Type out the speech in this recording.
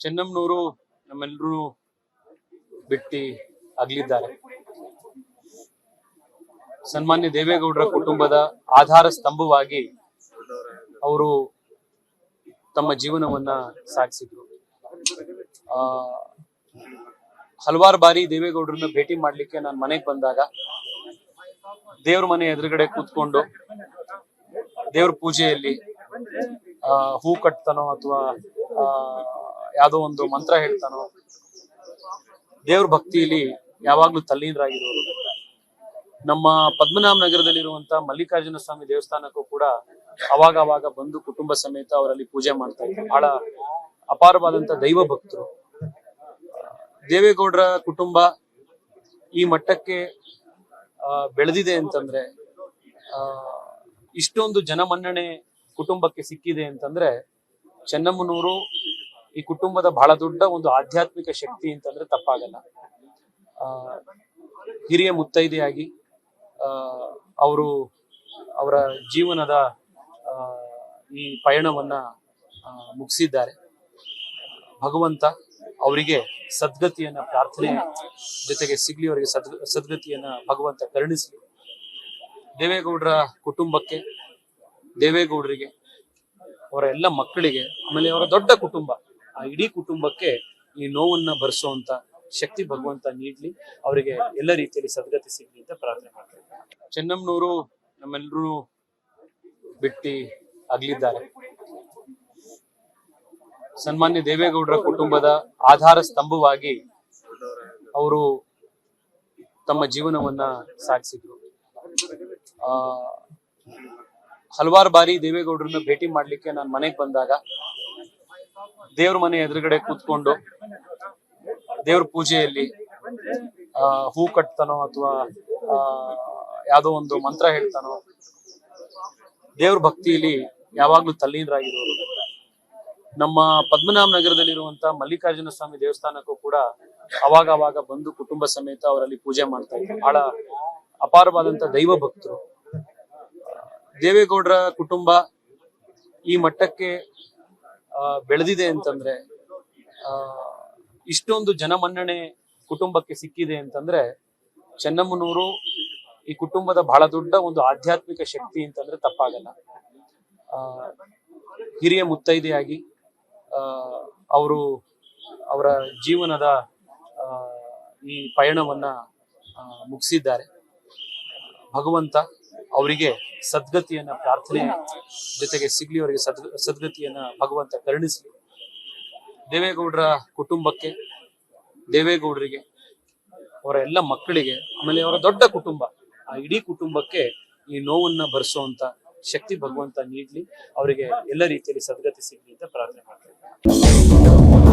ಚೆನ್ನಮ್ಮನವರು ನಮ್ಮೆಲ್ಲರೂ ಬಿಟ್ಟು ಅಗಲಿದ್ದಾರೆ. ಸನ್ಮಾನ್ಯ ದೇವೇಗೌಡರ ಕುಟುಂಬದ ಆಧಾರ ಸ್ತಂಭವಾಗಿ ಅವರು ತಮ್ಮ ಜೀವನವನ್ನ ಸಾಗಿಸಿದ್ರು. ಹಲವಾರು ಬಾರಿ ದೇವೇಗೌಡರನ್ನ ಭೇಟಿ ಮಾಡ್ಲಿಕ್ಕೆ ನಾನು ಮನೆಗೆ ಬಂದಾಗ ದೇವ್ರ ಮನೆ ಎದುರುಗಡೆ ಕೂತ್ಕೊಂಡು ದೇವ್ರ ಪೂಜೆಯಲ್ಲಿ ಹೂ ಕಟ್ತಾನೋ ಅಥವಾ ಯಾವ್ದೋ ಒಂದು ಮಂತ್ರ ಹೇಳ್ತಾನೋ, ದೇವ್ರ ಭಕ್ತಿಯಲ್ಲಿ ಯಾವಾಗ್ಲೂ ತಲ್ಲೀನರಾಗಿರೋರು. ನಮ್ಮ ಪದ್ಮನಾಭ ನಗರದಲ್ಲಿರುವಂತ ಮಲ್ಲಿಕಾರ್ಜುನ ಸ್ವಾಮಿ ದೇವಸ್ಥಾನಕ್ಕೂ ಕೂಡ ಅವಾಗ ಬಂದು ಕುಟುಂಬ ಸಮೇತ ಅವರಲ್ಲಿ ಪೂಜೆ ಮಾಡ್ತಾ ಇದ್ರು. ಬಹಳ ಅಪಾರವಾದಂತ ದೈವ ಭಕ್ತರು. ದೇವೇಗೌಡರ ಕುಟುಂಬ ಈ ಮಟ್ಟಕ್ಕೆ ಬೆಳೆದಿದೆ ಅಂತಂದ್ರೆ, ಇಷ್ಟೊಂದು ಜನಮನ್ನಣೆ ಕುಟುಂಬಕ್ಕೆ ಸಿಕ್ಕಿದೆ ಅಂತಂದ್ರೆ, ಚೆನ್ನಮ್ಮನವರು ಈ ಕುಟುಂಬದ ಬಹಳ ದೊಡ್ಡ ಒಂದು ಆಧ್ಯಾತ್ಮಿಕ ಶಕ್ತಿ ಅಂತಂದ್ರೆ ತಪ್ಪಾಗಲ್ಲ. ಹಿರಿಯ ಮುತ್ತೈದೆಯಾಗಿ ಅವರು ಅವರ ಜೀವನದ ಈ ಪಯಣವನ್ನ ಮುಗಿಸಿದ್ದಾರೆ. ಭಗವಂತ ಅವರಿಗೆ ಸದ್ಗತಿಯನ್ನ ಪ್ರಾರ್ಥನೆ ಜೊತೆಗೆ ಸಿಗ್ಲಿ, ಅವರಿಗೆ ಸದ್ಗತಿಯನ್ನ ಭಗವಂತ ಕರುಣಿಸಲಿ. ದೇವೇಗೌಡರ ಕುಟುಂಬಕ್ಕೆ, ದೇವೇಗೌಡರಿಗೆ, ಅವರ ಎಲ್ಲ ಮಕ್ಕಳಿಗೆ, ಆಮೇಲೆ ಅವರ ದೊಡ್ಡ ಕುಟುಂಬ, ಆ ಇಡೀ ಕುಟುಂಬಕ್ಕೆ ಈ ನೋವನ್ನ ಭರಿಸುವಂತ ಶಕ್ತಿ ಭಗವಂತ ನೀಡ್ಲಿ. ಅವರಿಗೆ ಎಲ್ಲ ರೀತಿಯಲ್ಲಿ ಸದ್ಗತಿ ಸಿಗ್ಲಿ ಅಂತ ಪ್ರಾರ್ಥನೆ ಮಾಡ್ತಾರೆ. ಚೆನ್ನಮ್ಮನವರು ನಮ್ಮೆಲ್ಲರೂ ಬಿಟ್ಟು ಅಗಲಿದ್ದಾರೆ. ಸನ್ಮಾನ್ಯ ದೇವೇಗೌಡರ ಕುಟುಂಬದ ಆಧಾರ ಸ್ತಂಭವಾಗಿ ಅವರು ತಮ್ಮ ಜೀವನವನ್ನ ಸಾಗಿಸಿದ್ರು. ಹಲವಾರು ಬಾರಿ ದೇವೇಗೌಡರನ್ನ ಭೇಟಿ ಮಾಡ್ಲಿಕ್ಕೆ ನಾನು ಮನೆಗೆ ಬಂದಾಗ ದೇವ್ರ ಮನೆ ಎದುರುಗಡೆ ಕೂತ್ಕೊಂಡು ದೇವ್ರ ಪೂಜೆಯಲ್ಲಿ ಹೂ ಕಟ್ತಾನೋ ಅಥವಾ ಯಾವ್ದೋ ಒಂದು ಮಂತ್ರ ಹೇಳ್ತಾನೋ, ದೇವ್ರ ಭಕ್ತಿಯಲ್ಲಿ ಯಾವಾಗ್ಲೂ ತಲ್ಲೀನರಾಗಿರೋರು. ನಮ್ಮ ಪದ್ಮನಾಭ ನಗರದಲ್ಲಿರುವಂತ ಮಲ್ಲಿಕಾರ್ಜುನ ಸ್ವಾಮಿ ದೇವಸ್ಥಾನಕ್ಕೂ ಕೂಡ ಅವಾಗ ಬಂದು ಕುಟುಂಬ ಸಮೇತ ಅವರಲ್ಲಿ ಪೂಜೆ ಮಾಡ್ತಾ ಇದ್ರು. ಬಹಳ ಅಪಾರವಾದಂತ ದೈವ ಭಕ್ತರು. ದೇವೇಗೌಡರ ಕುಟುಂಬ ಈ ಮಟ್ಟಕ್ಕೆ ಬೆಳೆದಿದೆ ಅಂತಂದ್ರೆ, ಇಷ್ಟೊಂದು ಜನಮನ್ನಣೆ ಕುಟುಂಬಕ್ಕೆ ಸಿಕ್ಕಿದೆ ಅಂತಂದ್ರೆ, ಚೆನ್ನಮ್ಮನವರು ಈ ಕುಟುಂಬದ ಬಹಳ ದೊಡ್ಡ ಒಂದು ಆಧ್ಯಾತ್ಮಿಕ ಶಕ್ತಿ ಅಂತಂದ್ರೆ ತಪ್ಪಾಗಲ್ಲ. ಹಿರಿಯ ಮುತ್ತೈದೆಯಾಗಿ ಅವರು ಅವರ ಜೀವನದ ಈ ಪಯಣವನ್ನ ಮುಗಿಸಿದ್ದಾರೆ. ಭಗವಂತ ಅವರಿಗೆ ಸದ್ಗತಿಯನ್ನ ಪ್ರಾರ್ಥನೆ ಜೊತೆಗೆ ಸಿಗ್ಲಿ, ಅವರಿಗೆ ಸದ್ಗತಿಯನ್ನ ಭಗವಂತ ಕರುಣಿಸಲಿ. ದೇವೇಗೌಡರ ಕುಟುಂಬಕ್ಕೆ, ದೇವೇಗೌಡರಿಗೆ, ಅವರ ಎಲ್ಲ ಮಕ್ಕಳಿಗೆ, ಆಮೇಲೆ ಅವರ ದೊಡ್ಡ ಕುಟುಂಬ, ಆ ಇಡೀ ಕುಟುಂಬಕ್ಕೆ ಈ ನೋವನ್ನ ಭರಿಸುವಂತ ಶಕ್ತಿ ಭಗವಂತ ನೀಡ್ಲಿ. ಅವರಿಗೆ ಎಲ್ಲ ರೀತಿಯಲ್ಲಿ ಸದ್ಗತಿ ಸಿಗ್ಲಿ ಅಂತ ಪ್ರಾರ್ಥನೆ ಮಾಡ್ತಾರೆ.